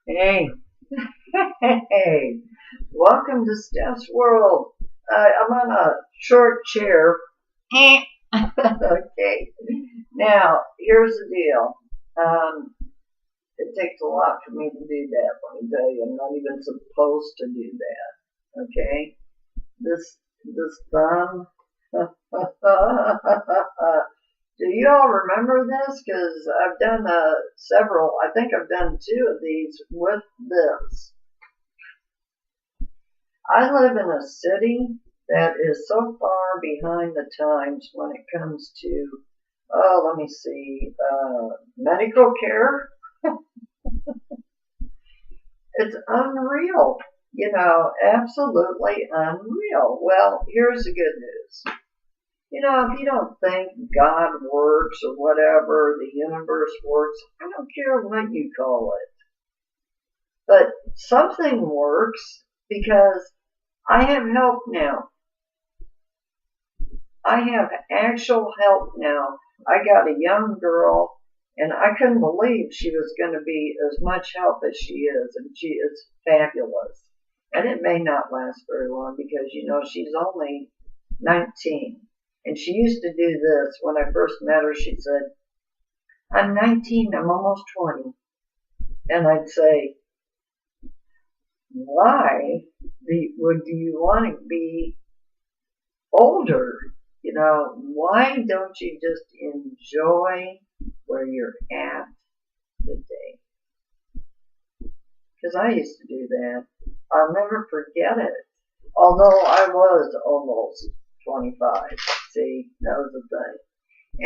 Hey, hey, welcome to Steph's world. I'm on a short chair. Okay, now here's the deal. Um, it takes a lot for me to do that. Let me tell you, I'm not even supposed to do that. Okay, this thumb. Do you all remember this? Because I've done several. I think I've done two of these with this. I live in a city that is so far behind the times when it comes to, let me see, medical care. It's unreal, absolutely unreal. Well, here's the good news. If you don't think God works or whatever, the universe works, I don't care what you call it. But something works because I have help now. I have actual help now. I got a young girl, and I couldn't believe she was going to be as much help as she is, and she is fabulous. And it may not last very long because, she's only 19. And she used to do this. When I first met her, she said, I'm 19, I'm almost 20. And I'd say, why would you want to be older? Why don't you just enjoy where you're at today? Because I used to do that. I'll never forget it. Although I was almost 25. See, that was the thing.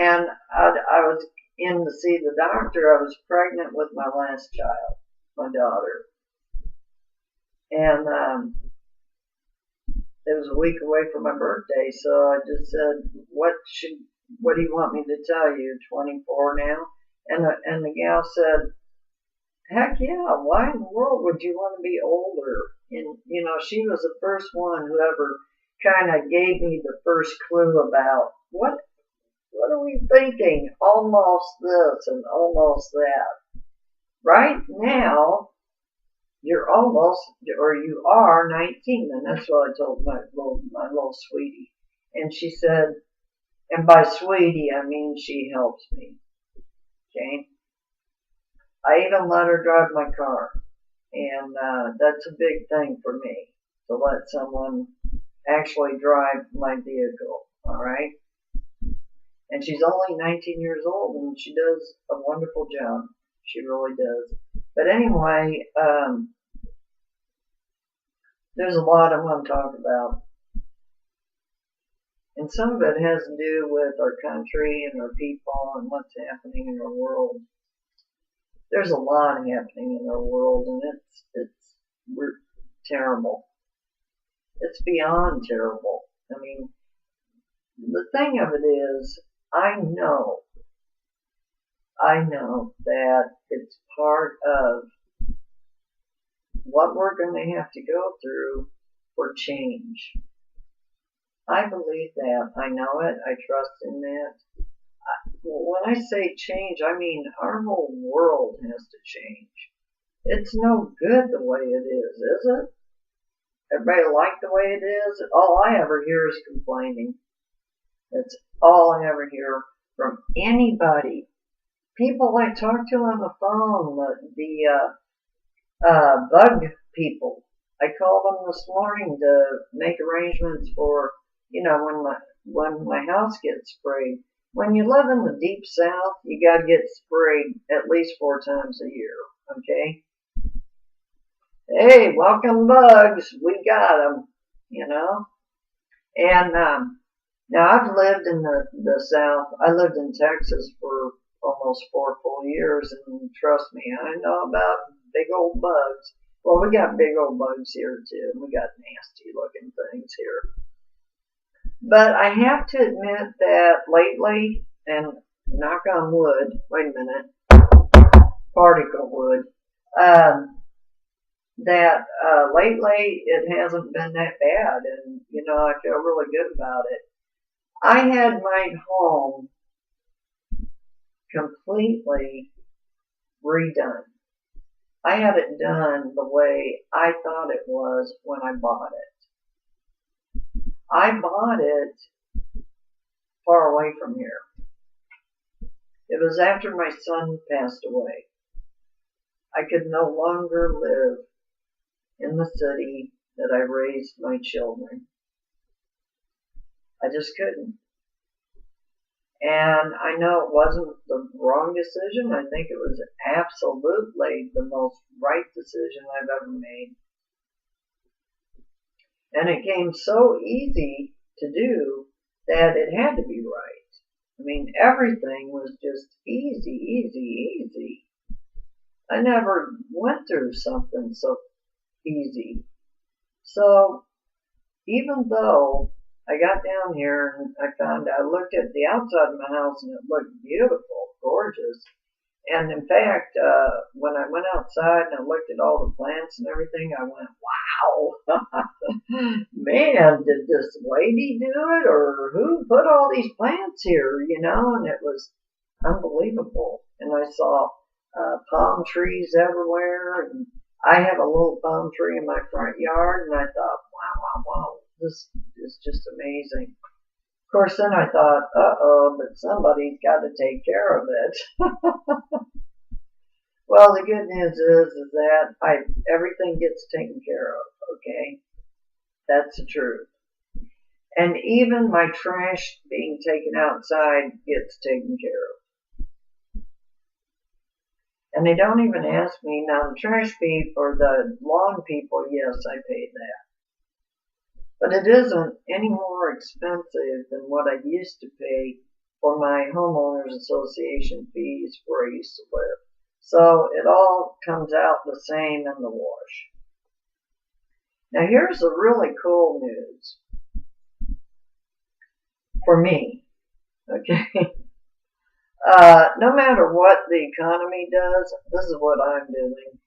And I was in to see the doctor. I was pregnant with my last child, my daughter. And it was a week away from my birthday, so I just said, what do you want me to tell you? 24 now? And the gal said, heck yeah, why in the world would you want to be older? And, she was the first one who ever kind of gave me the first clue about what are we thinking? Almost this and almost that. Right now, you're almost, or you are 19, and that's what I told my little sweetie. And she said, and by sweetie, I mean she helps me. Okay? I even let her drive my car. And that's a big thing for me, to let someone actually drive my vehicle. All right? And she's only 19 years old, and she does a wonderful job. She really does. But anyway, there's a lot I want to talk about. And some of it has to do with our country and our people and what's happening in our world. There's a lot happening in our world, and we're terrible. It's beyond terrible. I mean, the thing of it is, I know that it's part of what we're going to have to go through for change. I believe that. I know it. I trust in that. When I say change, I mean our whole world has to change. It's no good the way it is it? Everybody like the way it is? All I ever hear is complaining. That's all I ever hear from anybody. People I talk to on the phone, the bug people. I called them this morning to make arrangements for, when my house gets sprayed. When you live in the deep south, you got to get sprayed at least 4 times a year. Okay? Hey, welcome bugs. We got them. And now I've lived in the south. I lived in Texas for almost 4 full years, and trust me, I know about big old bugs. Well, we got big old bugs here too. We got nasty looking things here. But I have to admit that lately, and knock on wood, wait a minute, particle wood, that lately it hasn't been that bad, and I feel really good about it. I had my home completely redone. I had it done the way I thought it was when I bought it. I bought it far away from here. It was after my son passed away. I could no longer live in the city that I raised my children. I just couldn't. And I know it wasn't the wrong decision. I think it was absolutely the most right decision I've ever made. And it came so easy to do that it had to be right. I mean, everything was just easy. I never went through something so easy. So even though I got down here and I looked at the outside of my house and it looked beautiful, gorgeous. And in fact, when I went outside and I looked at all the plants and everything, I went, wow, man, did this lady do it? Or who put all these plants here, you know? And it was unbelievable. And I saw palm trees everywhere. And I have a little palm tree in my front yard. And I thought, wow, this is just amazing. Of course, then I thought, but somebody's got to take care of it. Well, the good news is that everything gets taken care of, okay? That's the truth. And even my trash being taken outside gets taken care of. And they don't even ask me, now the trash people or the lawn people, yes, I paid that. But it isn't any more expensive than what I used to pay for my homeowners association fees where I used to live. So it all comes out the same in the wash. Now here's the really cool news for me, okay? No matter what the economy does, this is what I'm doing.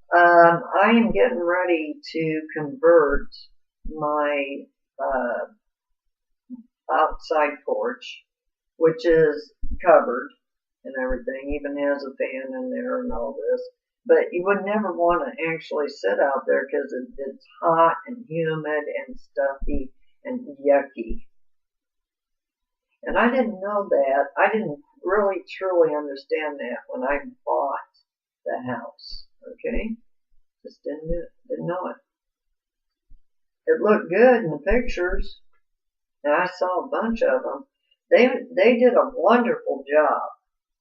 I am getting ready to convert my outside porch, which is covered and everything, even has a fan in there and all this. But you would never want to actually sit out there because it's hot and humid and stuffy and yucky. And I didn't know that. I didn't really truly understand that when I bought the house. Okay? Just didn't know it. It looked good in the pictures, and I saw a bunch of them. They did a wonderful job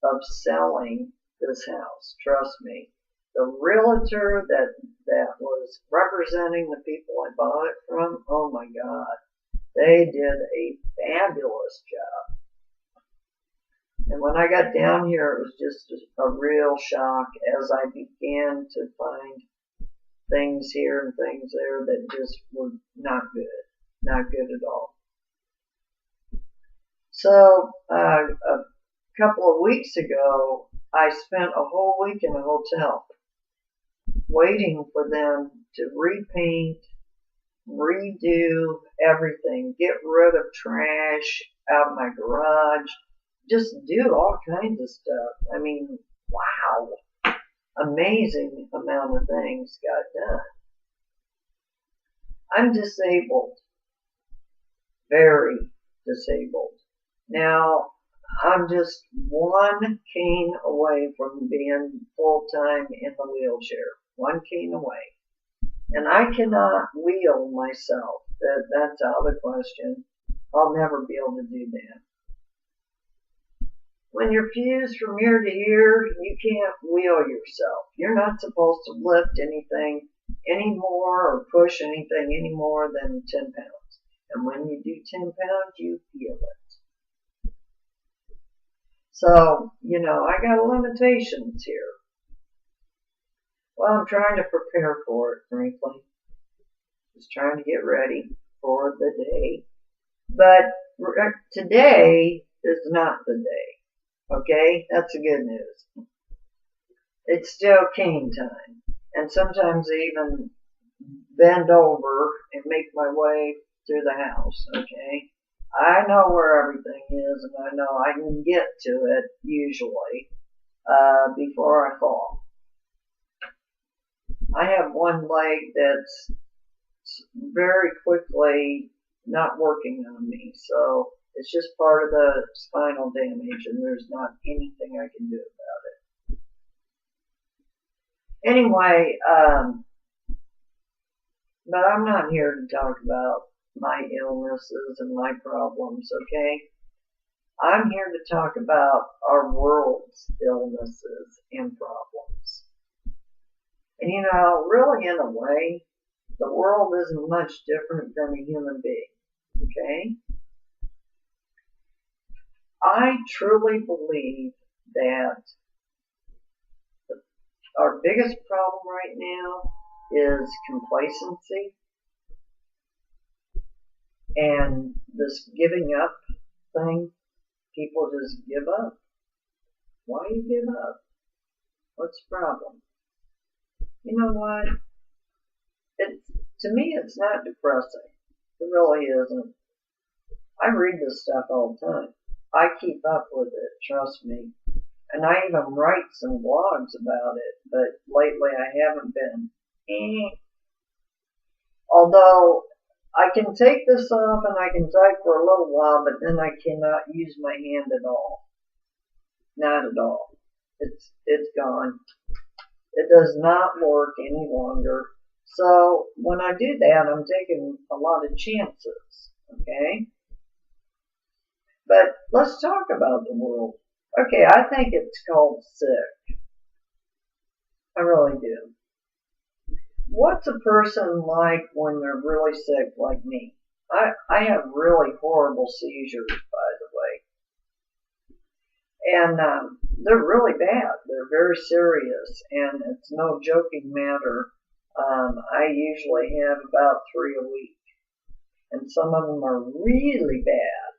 of selling this house, trust me. The realtor that was representing the people I bought it from, oh my God, they did a fabulous job. And when I got down here, it was just a real shock as I began to find things here and things there that just were not good at all. So a couple of weeks ago, I spent a whole week in a hotel waiting for them to repaint, redo everything, get rid of trash out of my garage, just do all kinds of stuff. I mean, wow, amazing amount of things got done. I'm disabled, very disabled. Now, I'm just one cane away from being full-time in the wheelchair. One cane away. And I cannot wheel myself. That's out of the question. I'll never be able to do that. When you're fused from ear to ear, you can't wheel yourself. You're not supposed to lift anything anymore or push anything any more than 10 pounds. And when you do 10 pounds, you feel it. So, you know, I got limitations here. Well, I'm trying to prepare for it, frankly. Just trying to get ready for the day. But today is not the day. Okay? That's the good news. It's still cane time. And sometimes I even bend over and make my way through the house. Okay? I know where everything is, and I know I can get to it, usually, before I fall. I have one leg that's very quickly not working on me, so it's just part of the spinal damage, and there's not anything I can do about it. Anyway, but I'm not here to talk about my illnesses and my problems, okay? I'm here to talk about our world's illnesses and problems. And you know, really in a way, the world isn't much different than a human being, okay? I truly believe that our biggest problem right now is complacency and this giving up thing. People just give up. Why do you give up? What's the problem? You know what? To me, it's not depressing. It really isn't. I read this stuff all the time. I keep up with it, trust me. And I even write some blogs about it, but lately I haven't been. Although I can take this off and I can type for a little while, but then I cannot use my hand at all. Not at all. It's gone. It does not work any longer. So when I do that, I'm taking a lot of chances, okay? But let's talk about the world. Okay, I think it's called sick. I really do. What's a person like when they're really sick like me? I have really horrible seizures, by the way. And they're really bad. They're very serious, and it's no joking matter. I usually have about 3 a week, and some of them are really bad.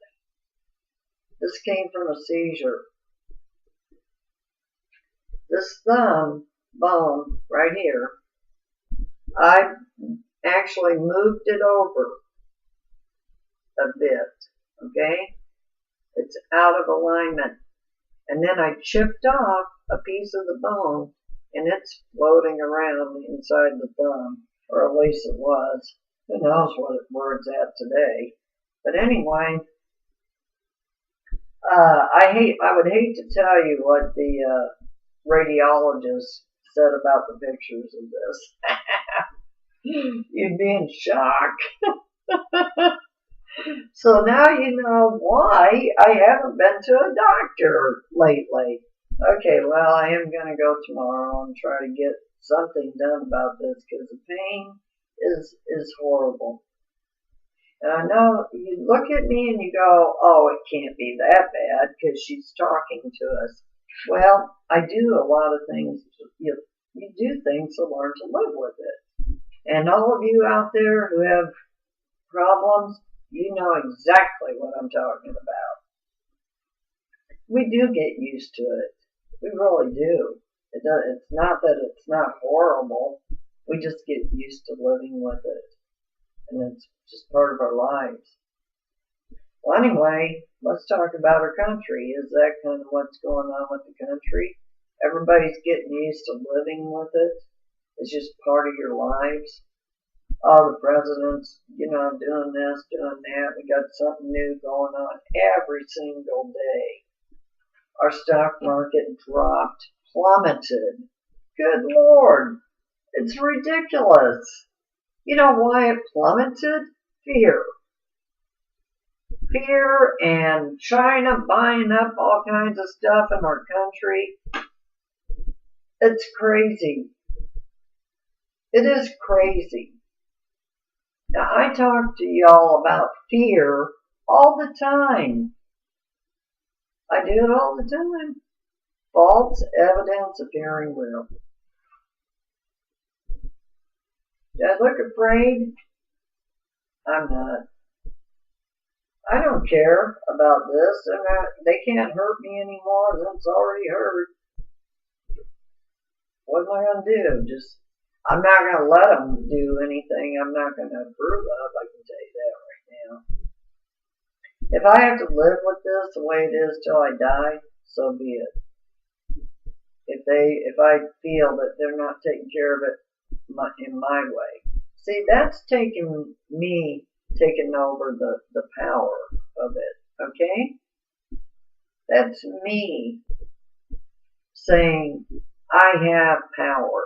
This came from a seizure. This thumb bone right here, I actually moved it over a bit, okay? It's out of alignment. And then I chipped off a piece of the bone, and it's floating around inside the thumb, or at least it was. Who knows where it's at today. But anyway, I would hate to tell you what the radiologist said about the pictures of this. You'd be in shock. So now you know why I haven't been to a doctor lately. Okay, well, I am going to go tomorrow and try to get something done about this because the pain is horrible. And I know you look at me and you go, oh, it can't be that bad because she's talking to us. Well, I do a lot of things. You do things to learn to live with it. And all of you out there who have problems, you know exactly what I'm talking about. We do get used to it. We really do. It's not that it's not horrible. We just get used to living with it. And it's just part of our lives. Well, anyway, let's talk about our country. Is that kind of what's going on with the country? Everybody's getting used to living with it. It's just part of your lives. All the presidents, doing this, doing that. We got something new going on every single day. Our stock market dropped, plummeted. Good Lord, it's ridiculous. You know why it plummeted? Fear. Fear and China buying up all kinds of stuff in our country. It's crazy. It is crazy. Now, I talk to y'all about fear all the time. I do it all the time. False evidence appearing real. Do I look afraid? I'm not. I don't care about this. They can't hurt me anymore than it's already hurt. What am I going to do? I'm not going to let them do anything I'm not going to approve of. I can tell you that right now. If I have to live with this the way it is till I die, so be it. If I feel that they're not taking care of it, in my way. See, that's taking over the power of it, okay? That's me saying I have power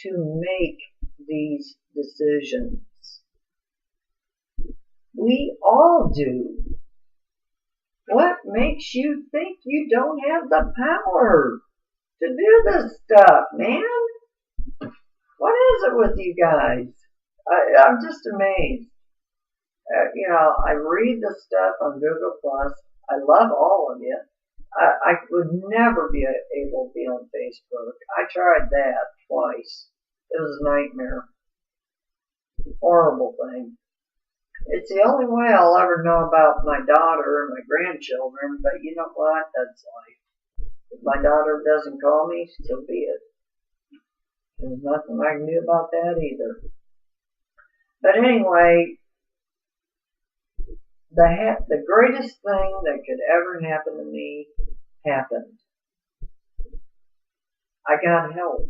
to make these decisions. We all do. What makes you think you don't have the power to do this stuff, man? What is it with you guys? I'm just amazed. I read the stuff on Google Plus. I love all of you. I would never be able to be on Facebook. I tried that twice. It was a nightmare. Horrible thing. It's the only way I'll ever know about my daughter and my grandchildren, but you know what? That's life. If my daughter doesn't call me, so be it. There's nothing I can do about that either. But anyway, the greatest thing that could ever happen to me happened. I got help.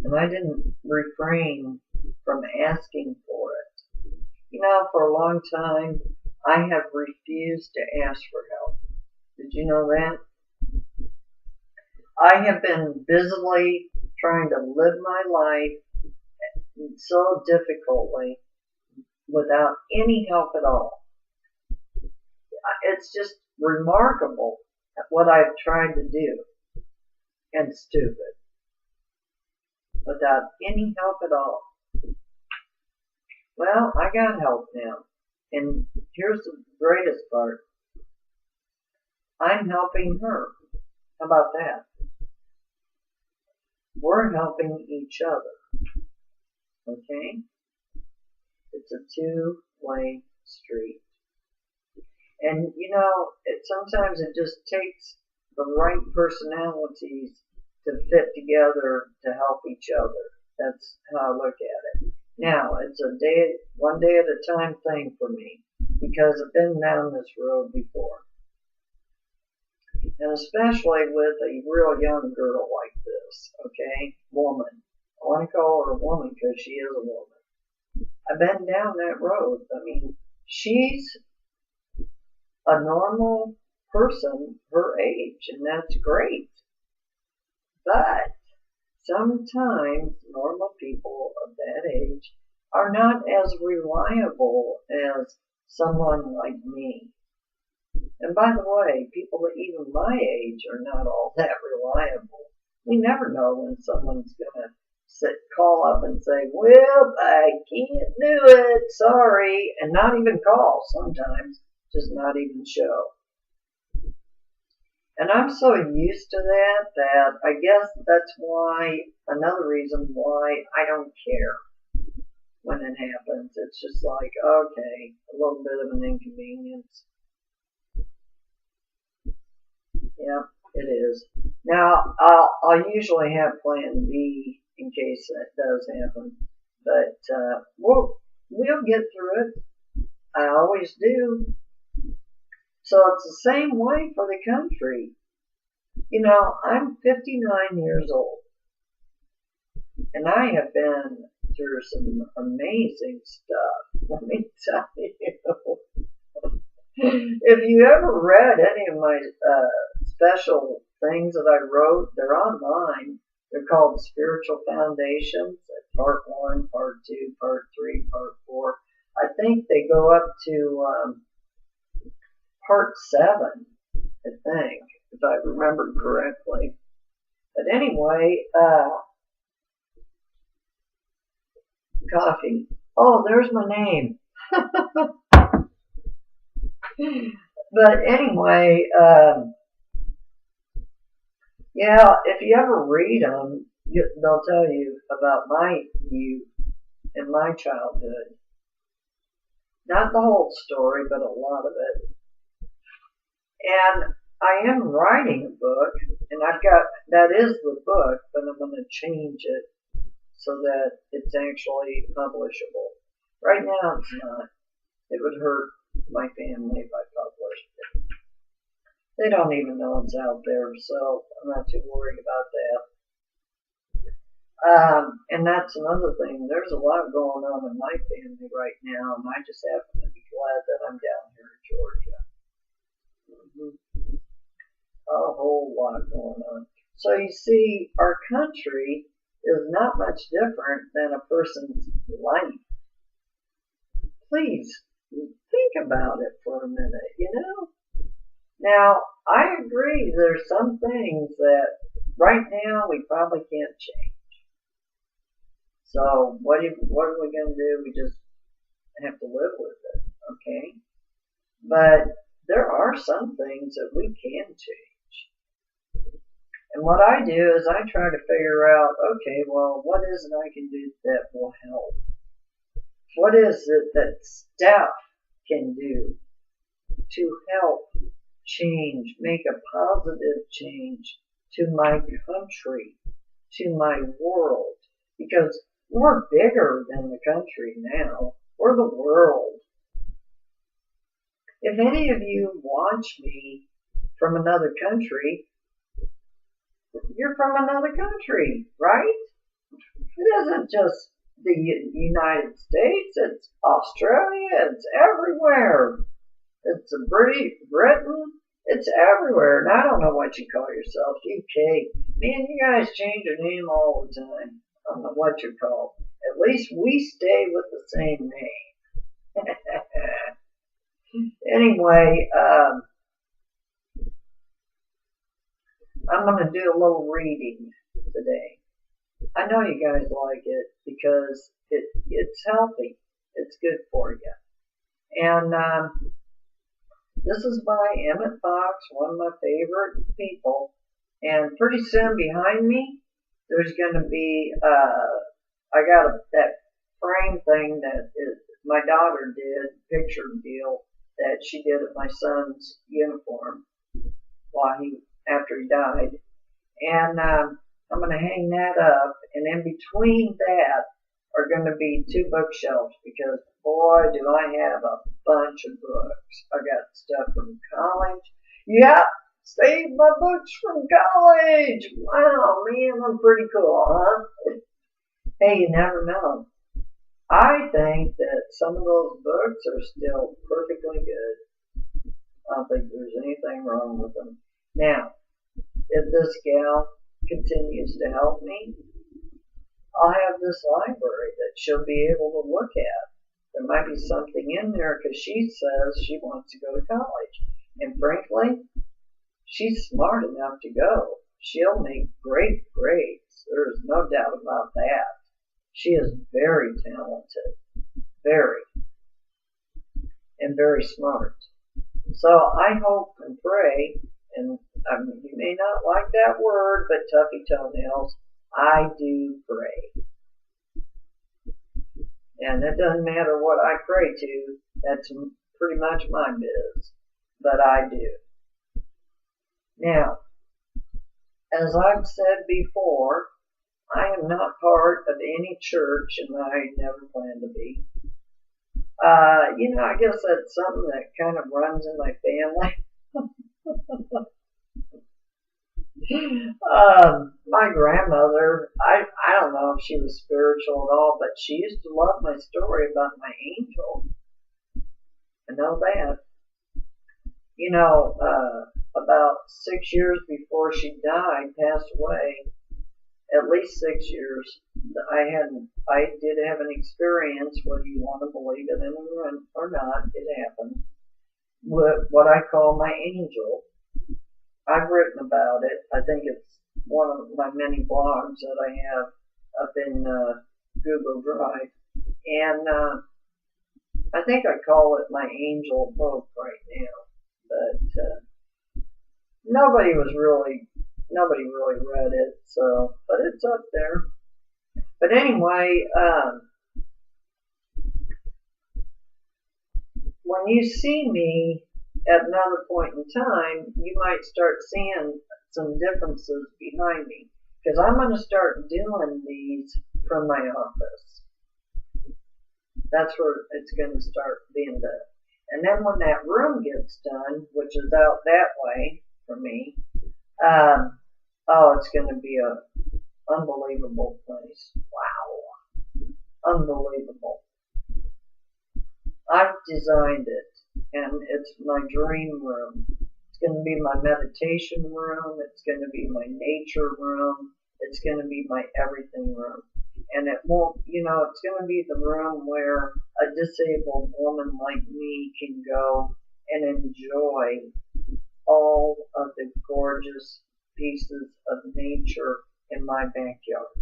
And I didn't refrain from asking for it. For a long time, I have refused to ask for help. Did you know that? I have been busily trying to live my life so difficultly without any help at all. It's just remarkable what I've tried to do, and stupid, without any help at all. Well, I got help now, and here's the greatest part. I'm helping her. How about that? We're helping each other. Okay? It's a two-way street. And sometimes it just takes the right personalities to fit together to help each other. That's how I look at it. Now, it's one day at a time thing for me, because I've been down this road before. And especially with a real young girl like this, okay? Woman. I want to call her a woman because she is a woman. I've been down that road. I mean, she's a normal person her age, and that's great. But sometimes normal people of that age are not as reliable as someone like me. And by the way, people that even my age are not all that reliable. We never know when someone's going to call up and say, well, I can't do it, sorry, and not even call sometimes, just not even show. And I'm so used to that I guess that's another reason why I don't care when it happens. It's just like, okay, a little bit of an inconvenience. Yeah, it is. Now, I'll usually have plan B in case that does happen. But we'll get through it. I always do. So it's the same way for the country. I'm 59 years old. And I have been through some amazing stuff. Let me tell you. If you ever read any of my special things that I wrote, they're online. They're called Spiritual Foundations. Part 1, Part 2, Part 3, Part 4. I think they go up to Part 7, I think, if I remember correctly. But anyway, coffee. Oh, there's my name. But anyway, yeah, if you ever read them, they'll tell you about my youth and my childhood. Not the whole story, but a lot of it. And I am writing a book, and that is the book, but I'm going to change it so that it's actually publishable. Right now it's not. It would hurt my family if I published it. They don't even know it's out there, so I'm not too worried about that. And that's another thing. There's a lot going on in my family right now, and I just happen to be glad that I'm down here in Georgia. A whole lot going on. So you see, our country is not much different than a person's life. Please think about it for a minute, you know? Now, I agree there's some things that right now we probably can't change. So what are we going to do? We just have to live with it, okay? But there are some things that we can change. And what I do is I try to figure out, okay, well, what is it I can do that will help? What is it that Steph can do to help change, make a positive change to my country, to my world? Because we're bigger than the country now. We're the world. If any of you watch me from another country, you're from another country, right? It isn't just the United States, it's Australia, it's everywhere. It's Britain, it's everywhere. And I don't know what you call yourself, UK. Man, you guys change your name all the time. I don't know what you're called. At least we stay with the same name. Anyway, I'm going to do a little reading today. I know you guys like it because it's healthy. It's good for you. And this is by Emmett Fox, one of my favorite people. And pretty soon behind me, there's going to be, I got that frame thing that my daughter did, picture deal that she did of my son's uniform after he died. And I'm going to hang that up, and in between that are going to be 2 bookshelves because, boy, do I have a bunch of books. I got stuff from college. Yep, saved my books from college. Wow, man, I'm pretty cool, huh? Hey, you never know. I think that some of those books are still perfectly good. I don't think there's anything wrong with them. Now, if this gal continues to help me, I'll have this library that she'll be able to look at. There might be something in there because she says she wants to go to college. And frankly, she's smart enough to go. She'll make great grades. There's no doubt about that. She is very talented, and very smart. So I hope and pray, and you may not like that word, but tuffy toenails, I do pray. And it doesn't matter what I pray to, that's pretty much my biz, but I do. Now, as I've said before, I am not part of any church, and I never plan to be. I guess that's something that kind of runs in my family. My grandmother, I don't know if she was spiritual at all, but she used to love my story about my angel. I know that. About 6 years before she died, passed away, at least 6 years, I did have an experience, whether you want to believe it or not, it happened, with what I call my angel. I've written about it. I think it's one of my many blogs that I have up in Google Drive. And I think I call it my angel book right now. But nobody really read it, but it's up there. But anyway, when you see me at another point in time, you might start seeing some differences behind me, because I'm going to start doing these from my office. That's where it's going to start being done. And then when that room gets done, which is out that way for me, it's going to be a Unbelievable place. Wow. Unbelievable. I've designed it, and it's my dream room. It's going to be my meditation room. It's going to be my nature room. It's going to be my everything room. And it won't, it's going to be the room where a disabled woman like me can go and enjoy all of the gorgeous pieces of nature in my backyard.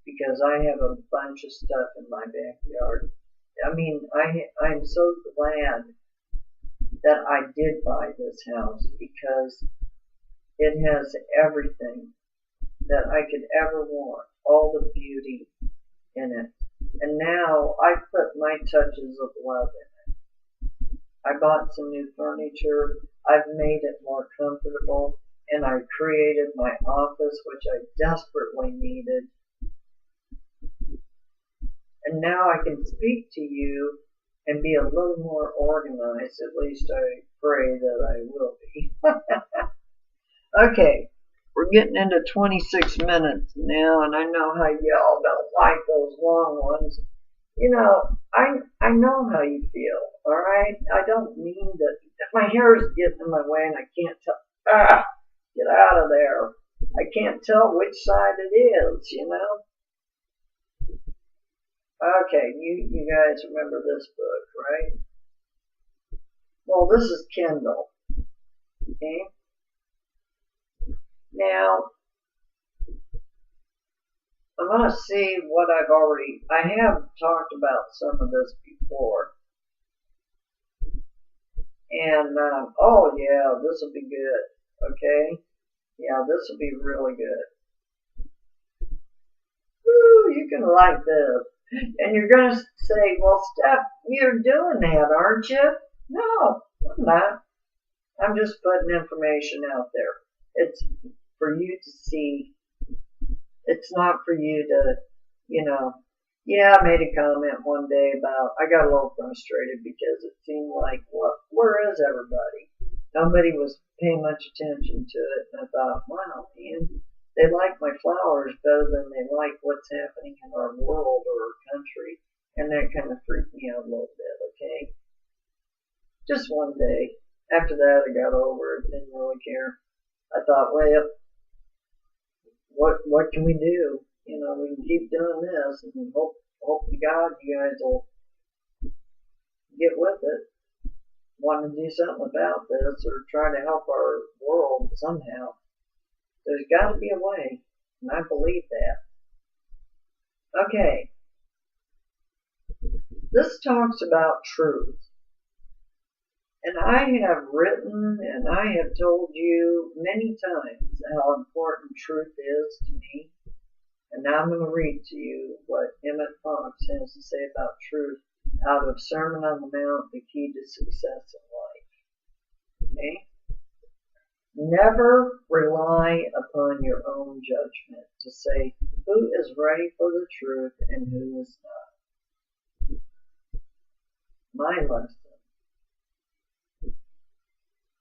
Because I have a bunch of stuff in my backyard. I mean, I'm so glad that I did buy this house because it has everything that I could ever want, all the beauty in it. And now I put my touches of love in it. I bought some new furniture, I've made it more comfortable, and I created my office, which I desperately needed. And now I can speak to you and be a little more organized. At least I pray that I will be. Okay, we're getting into 26 minutes now, and I know how y'all don't like those long ones. I know how you feel, alright? I don't mean that. If my hair is getting in my way and I can't tell, get out of there. I can't tell which side it is, Okay, you guys remember this book, right? Well, this is Kindle. Okay? Now, I'm going to see what I have talked about some of this before. And, oh yeah, this will be good, okay? Yeah, this will be really good. Woo, you can like this. And you're going to say, well, Steph, you're doing that, aren't you? No, I'm not. I'm just putting information out there. It's for you to see. It's not for you to, yeah, I made a comment one day about, I got a little frustrated because it seemed like, where is everybody? Nobody was paying much attention to it. And I thought, wow, man. They like my flowers better than they like what's happening in our world or our country. And that kind of freaked me out a little bit, okay? Just one day. After that, I got over it. Didn't really care. I thought, well, what can we do? We can keep doing this and hope to God you guys will get with it. Want to do something about this or try to help our world somehow. There's got to be a way, and I believe that. Okay. This talks about truth. And I have written and I have told you many times how important truth is to me. And now I'm going to read to you what Emmett Fox has to say about truth out of Sermon on the Mount, The Key to Success in Life. Okay? Never rely upon your own judgment to say who is ready for the truth and who is not.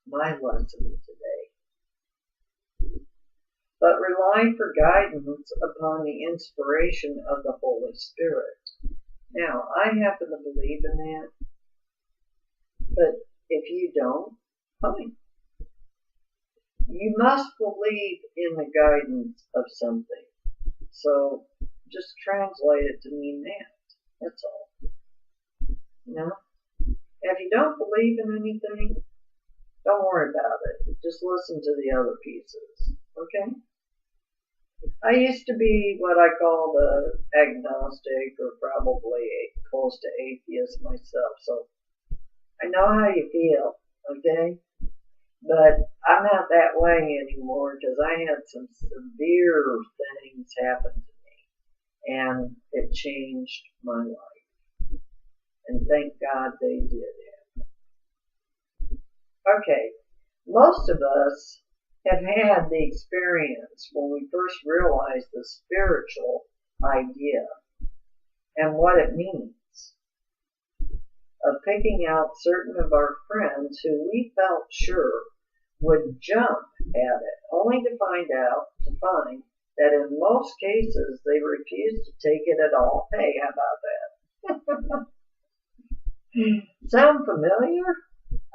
My lesson today. But rely for guidance upon the inspiration of the Holy Spirit. Now, I happen to believe in that, but if you don't, fine. You must believe in the guidance of something. So just translate it to mean that. That's all. If you don't believe in anything, don't worry about it. Just listen to the other pieces. Okay? I used to be what I call the agnostic or probably close to atheist myself. So I know how you feel. Okay? But I'm not that way anymore because I had some severe things happen to me. And it changed my life. And thank God they did happen. Okay, most of us have had the experience when we first realized the spiritual idea and what it means of picking out certain of our friends who we felt sure would jump at it, only to find that in most cases they refuse to take it at all. Hey, how about that? Sound familiar?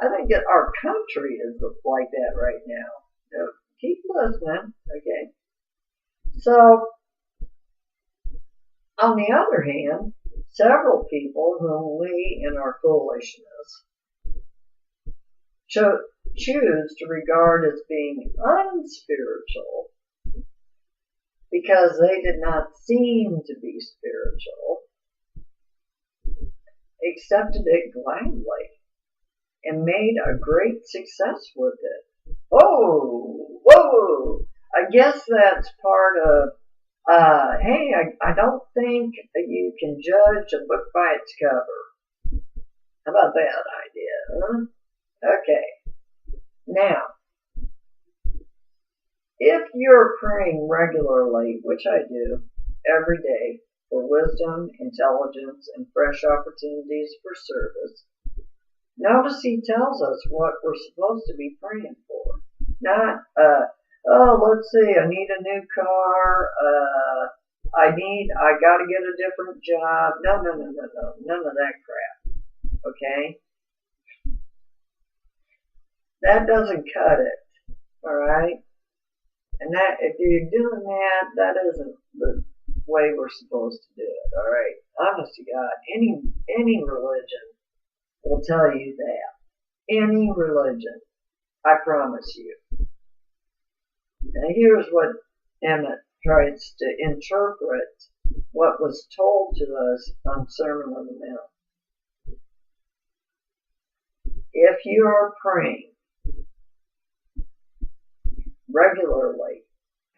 I think that our country is like that right now. So keep listening, okay? So, on the other hand, several people whom we, in our foolishness, choose to regard as being unspiritual because they did not seem to be spiritual, accepted it gladly and made a great success with it. Whoa! I guess that's part of, hey, I don't think that you can judge a book by its cover. How about that idea, huh? Okay. Now, if you're praying regularly, which I do, every day, for wisdom, intelligence, and fresh opportunities for service, notice he tells us what we're supposed to be praying for. Not, let's see, I need a new car, I gotta get a different job. No, none of that crap, okay? That doesn't cut it, alright? And that, if you're doing that, that isn't the way we're supposed to do it, alright? Honest to God, any religion will tell you that. Any religion, I promise you. Now here's what Emmett tries to interpret what was told to us on Sermon on the Mount. If you are praying regularly,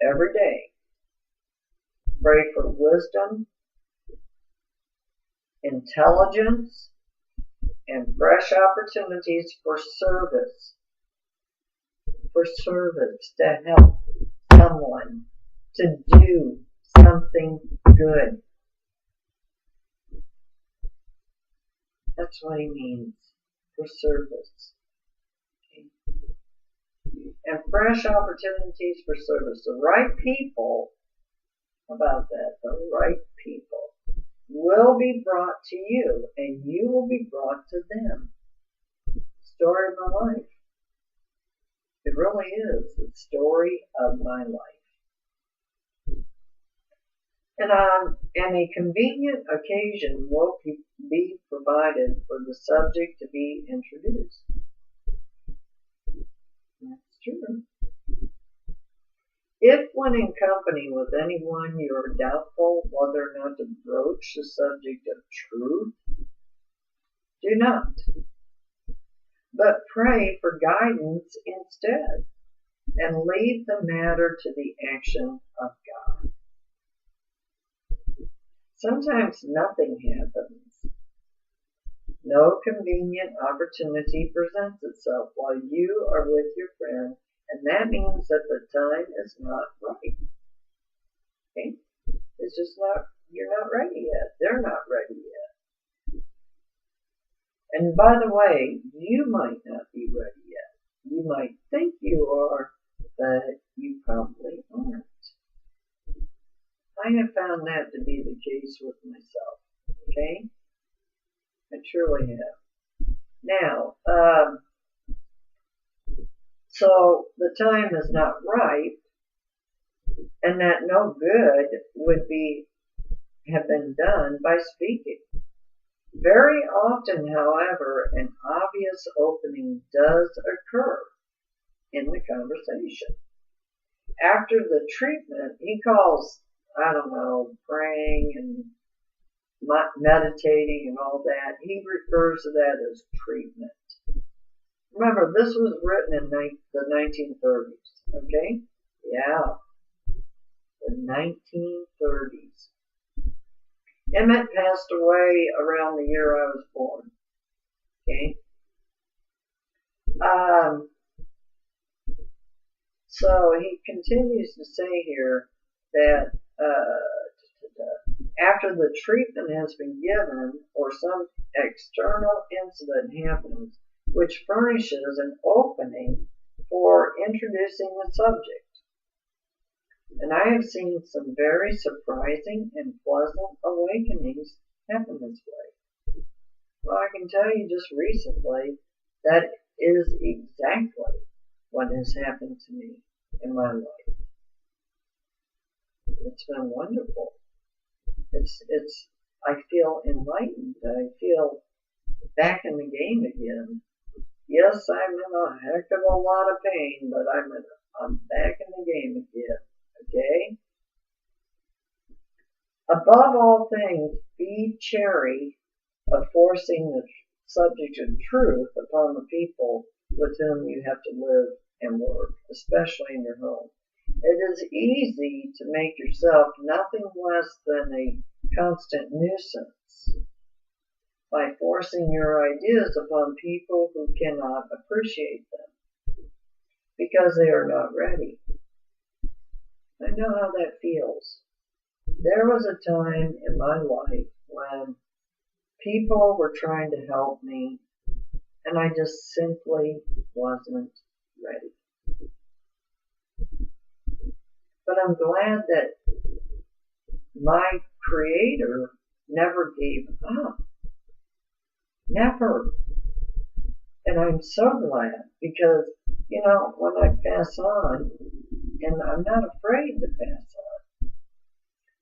every day, pray for wisdom, intelligence, and fresh opportunities for service. For service, to help someone, to do something good. That's what he means, for service. Okay. And fresh opportunities for service. The right people, about that, the right people will be brought to you, and you will be brought to them. Story of my life. It really is the story of my life. And a convenient occasion will be provided for the subject to be introduced. That's true. If when in company with anyone you are doubtful whether or not to broach the subject of truth, do not, but pray for guidance instead, and leave the matter to the action of God. Sometimes nothing happens. No convenient opportunity presents itself while you are with your friend, and that means that the time is not right. Okay? It's just not, you're not ready yet. They're not ready yet. And by the way, you might not be ready yet. You might think you are, but you probably aren't. I have found that to be the case with myself. Okay? I truly have. Now, so the time is not right, and that no good would have been done by speaking. Very often, however, an obvious opening does occur in the conversation. After the treatment, he calls, praying and meditating and all that. He refers to that as treatment. Remember, this was written in the 1930s, okay? Yeah, the 1930s. Emmett passed away around the year I was born, okay? So he continues to say here that after the treatment has been given or some external incident happens, which furnishes an opening for introducing the subject. And I have seen some very surprising and pleasant awakenings happen this way. Well, I can tell you just recently that is exactly what has happened to me in my life. It's been wonderful. I feel enlightened. I feel back in the game again. Yes, I'm in a heck of a lot of pain, but I'm back in the game again. Okay? Above all things, be chary of forcing the subject of truth upon the people with whom you have to live and work, especially in your home. It is easy to make yourself nothing less than a constant nuisance by forcing your ideas upon people who cannot appreciate them because they are not ready. I know how that feels. There was a time in my life when people were trying to help me and I just simply wasn't ready. But I'm glad that my Creator never gave up. Never. And I'm so glad because, when I pass on, and I'm not afraid to pass on,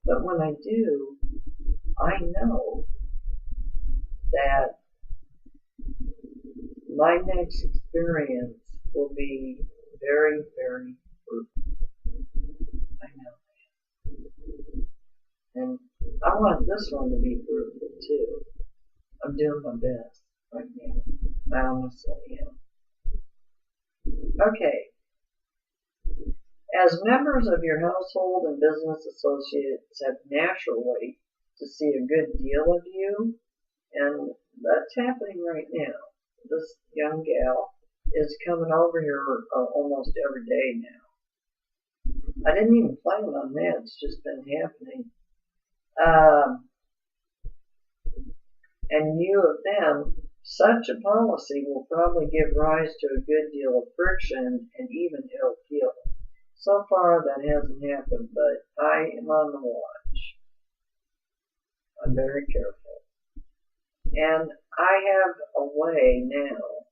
but when I do, I know that my next experience will be very, very fruitful. I know. And I want this one to be fruitful too. I'm doing my best right now. I honestly am. Okay. As members of your household and business associates have naturally to see a good deal of you, and that's happening right now. This young gal is coming over here almost every day now. I didn't even plan on that. It's just been happening. And you of them, such a policy will probably give rise to a good deal of friction and even ill feeling. So far that hasn't happened, but I am on the watch. I'm very careful. And I have a way now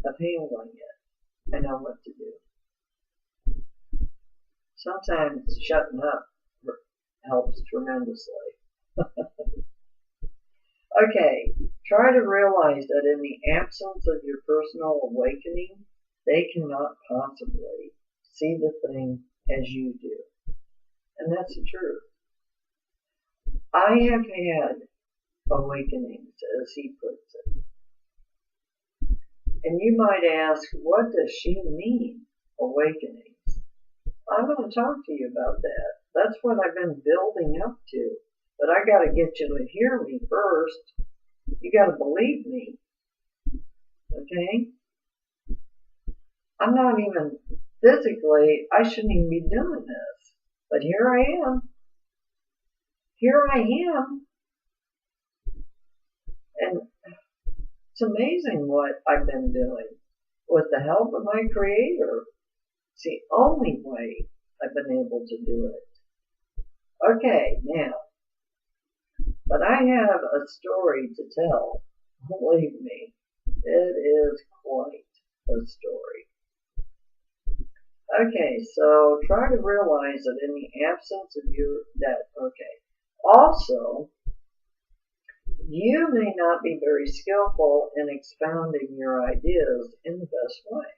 of handling it. I know what to do. Sometimes shutting up helps tremendously. Okay, try to realize that in the absence of your personal awakening, they cannot possibly see the thing as you do. And that's the truth. I have had awakenings, as he puts it. And you might ask, what does she mean, awakenings? I'm going to talk to you about that. That's what I've been building up to. But I got to get you to hear me first. You got to believe me. Okay? I'm not even physically, I shouldn't even be doing this. But here I am. Here I am. And it's amazing what I've been doing with the help of my Creator. It's the only way I've been able to do it. Okay, now, but I have a story to tell. Believe me, it is quite a story. Okay, so try to realize that in the absence of also, you may not be very skillful in expounding your ideas in the best way.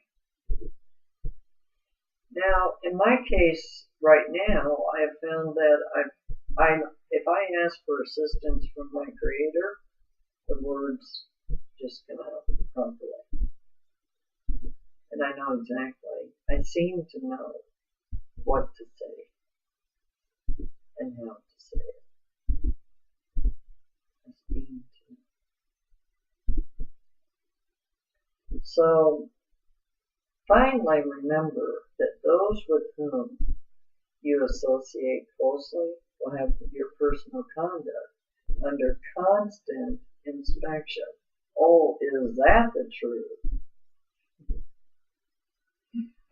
Now, in my case right now, I have found that if I ask for assistance from my Creator, the words just come out properly. And I know exactly. I seem to know what to say and how to say it. I seem to. So, finally remember that those with whom you associate closely will have your personal conduct under constant inspection. Oh, is that the truth?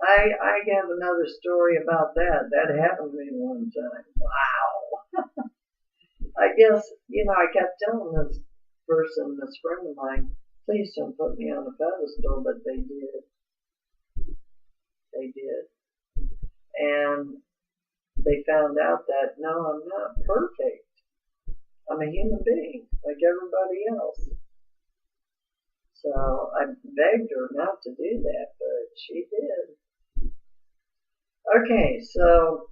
I have another story about that. That happened to me one time. Wow. I guess, I kept telling this person, this friend of mine, please don't put me on a pedestal, but they did. They did. And they found out that, no, I'm not perfect. I'm a human being, like everybody else. So I begged her not to do that, but she did. Okay, so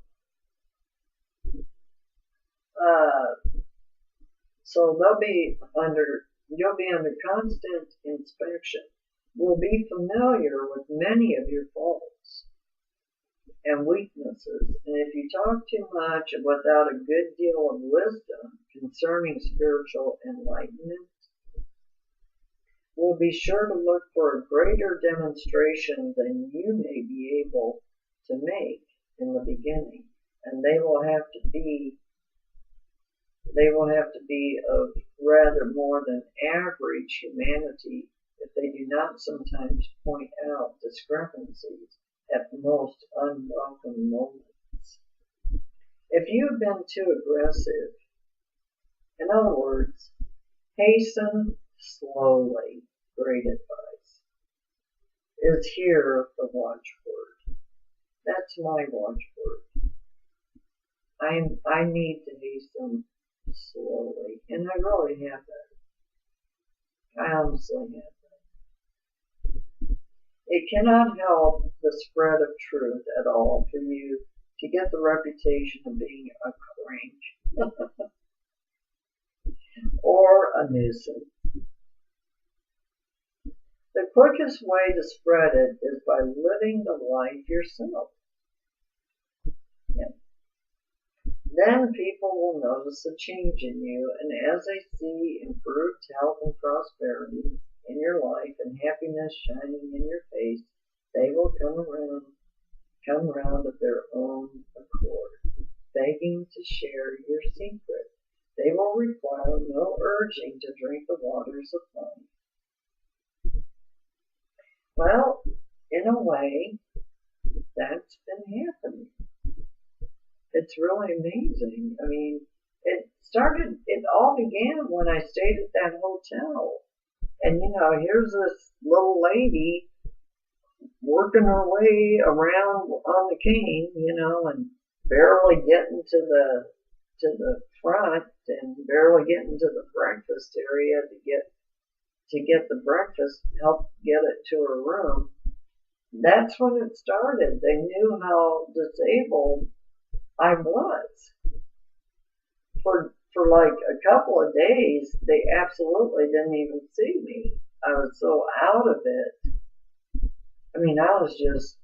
you'll be under constant inspection. Will be familiar with many of your faults and weaknesses, and if you talk too much without a good deal of wisdom concerning spiritual enlightenment, will be sure to look for a greater demonstration than you may be able to make in the beginning, and they will have to be of rather more than average humanity if they do not sometimes point out discrepancies at most unwelcome moments. If you have been too aggressive, in other words, hasten slowly, great advice, is here the watchword. That's my watchword. I need to hasten slowly, and I really have that. I honestly have that. It cannot help the spread of truth at all for you to get the reputation of being a crank or a nuisance. The quickest way to spread it is by living the life yourself. Yeah. Then people will notice a change in you, and as they see improved health and prosperity in your life and happiness shining in your face, they will come around of their own accord, begging to share your secret. They will require no urging to drink the waters of life. Well, in a way, that's been happening. It's really amazing. I mean, it all began when I stayed at that hotel. And, here's this little lady working her way around on the cane, and barely getting to the front and barely getting to the breakfast area to get the breakfast, help get it to her room. That's when it started. They knew how disabled I was. For like a couple of days, they absolutely didn't even see me. I was so out of it. I mean, I was just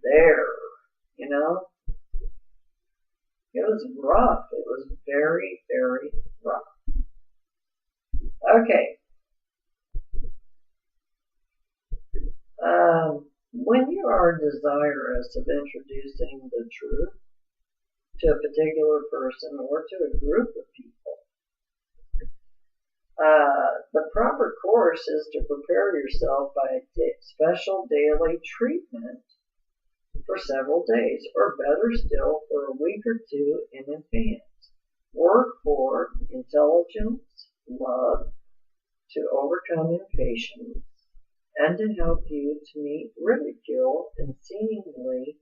there, It was rough. It was very, very rough. Okay. When you are desirous of introducing the truth to a particular person or to a group of people, the proper course is to prepare yourself by a special daily treatment for several days, or better still, for a week or two in advance. Work for intelligence, love, to overcome impatience, and to help you to meet ridicule and seemingly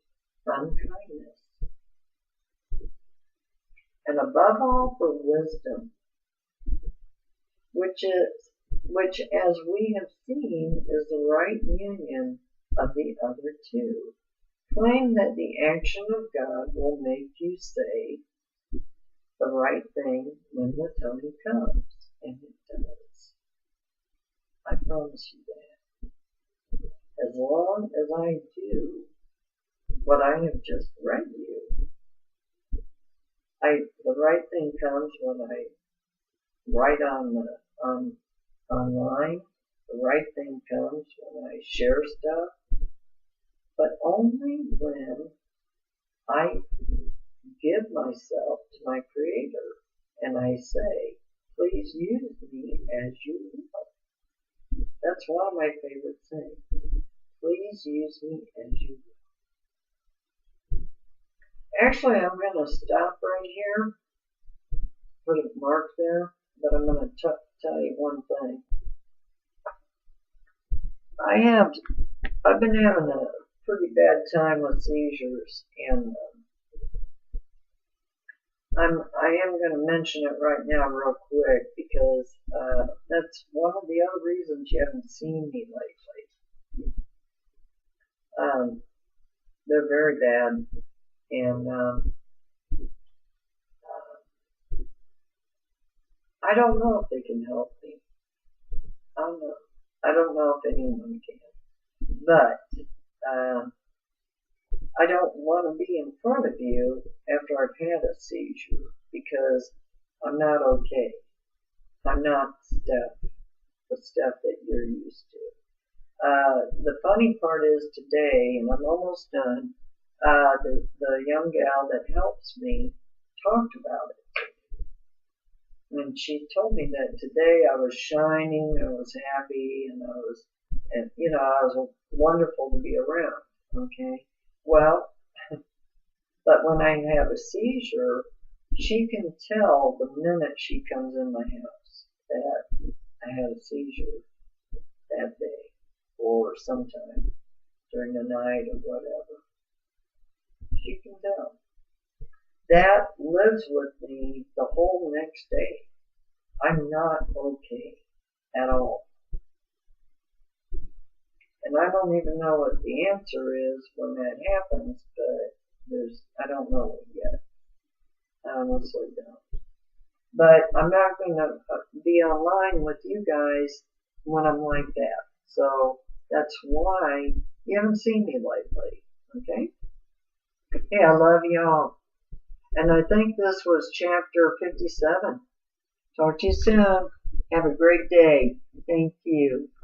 unkindness. And above all, for wisdom, which as we have seen is the right union of the other two. Claim that the action of God will make you say the right thing when the time comes, and it does. I promise you that. As long as I do what I have just read you, the right thing comes when I write online. The right thing comes when I share stuff, but only when I give myself to my Creator and I say, please use me as you will. That's one of my favorite sayings. please use me as you will. Actually, I'm going to stop right here, put a mark there, but I'm going to tell you one thing. I've been having a pretty bad time with seizures, and I am going to mention it right now real quick because that's one of the other reasons you haven't seen me lately. They're very bad, and I don't know if they can help me. I don't know if anyone can, but I don't want to be in front of you after I've had a seizure because I'm not okay. I'm not Steph, the Steph that you're used to. The funny part is today, and I'm almost done, the young gal that helps me talked about it. And she told me that today I was shining, I was happy, and I was wonderful to be around. Okay? Well, but when I have a seizure, she can tell the minute she comes in my house that I had a seizure that day or sometime during the night or whatever. She can tell. That lives with me the whole next day. I'm not okay at all. And I don't even know what the answer is when that happens, but I don't know it yet. I honestly don't. But I'm not going to be online with you guys when I'm like that. So that's why you haven't seen me lately. Okay? Hey, I love y'all. And I think this was chapter 57. Talk to you soon. Have a great day. Thank you.